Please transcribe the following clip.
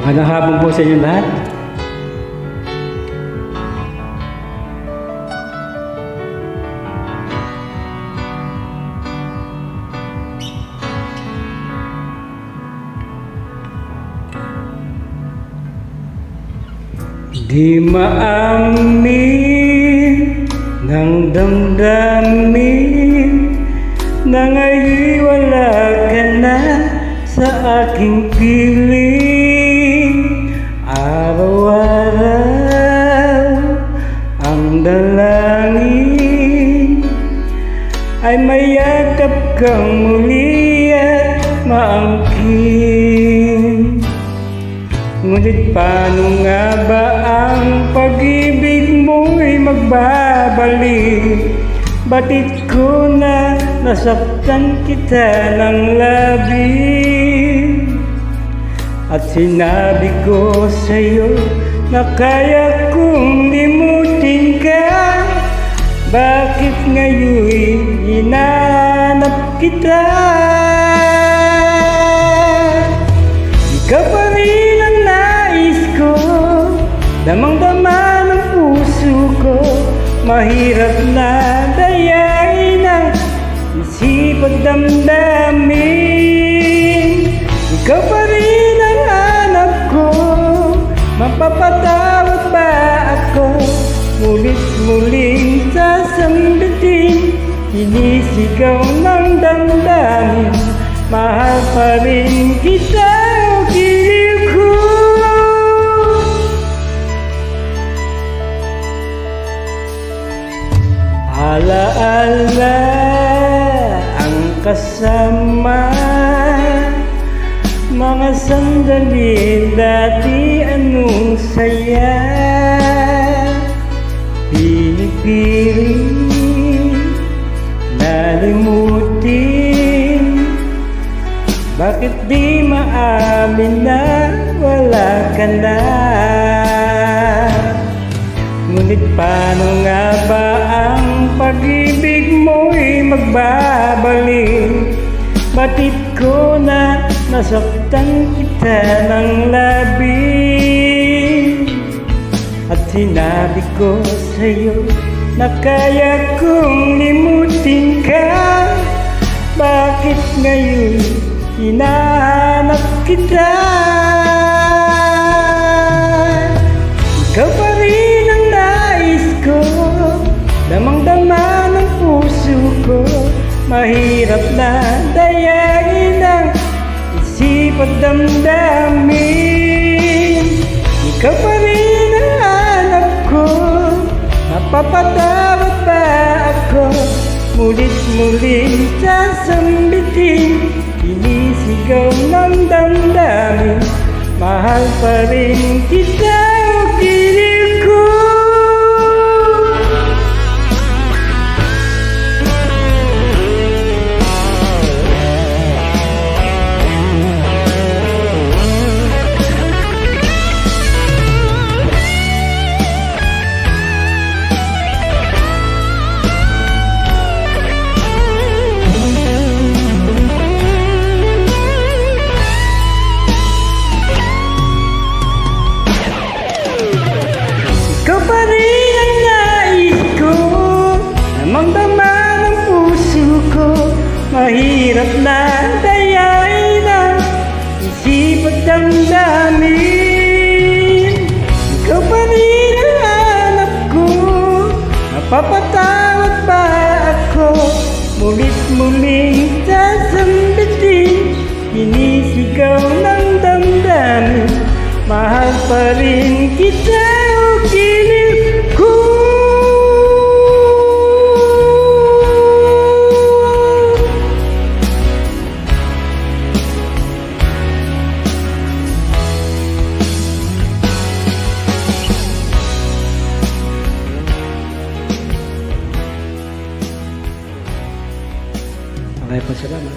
Magandang hapon po sa inyo lahat. Di maamin ng damdamin na ngayon wala ka na sa aking piling. Araw-araw ang dalangin ay mayakap kang muli at maangkin. Ngunit paano nga ba ang pag-ibig mo'y magbabalik? Batid ko na nasaktan kita ng labis, at sinabi ko sa'yo na kaya kong limutin ka. Bakit ngayon'y hinanap kita? Ikaw pa rin ang nais ko, damang-dama ng puso ko. Mahirap na dayain ang isip at damdamin. Ikaw pa rin ang hanap ko, mapapatawad ba ako? Mulit-muling sasambitin, sinisigaw ng damdamin. Mahal pa rin kita, o giliw ko. Alaala ang kasama, mga sandali dati anong saya. Pinipilit nalimutin, bakit di maamin na wala ka na? Ngunit paano nga ba ang pag-ibig mo'y magbabalik? Batid ko na nasaktan kita ng labis, at sinabi ko sa'yo na kaya kong limutin ka. Bakit ngayon hinahanap kita? Ikaw pa rin ang nais ko, damang-dama ng puso ko. Mahirap na dayain ang isip at damdamin. Ikaw pa rin ang hanap ko, mapapatawad ba ako? Mulit-muling sasambitin, sinisigaw ng damdamin. Mahal pa rin kita, o giliw ko. Ikaw pa rin ang nais ko, damang-dama ng puso ko. Mahirap na dayain ang isip at damdamin. Ikaw pa rin ang hanap ko, mapapatawad ba ako? Mulit-muling sasambitin, sinisigaw ng damdamin. Mahal pa rin kita, o giliw ko. Okay po, salamat.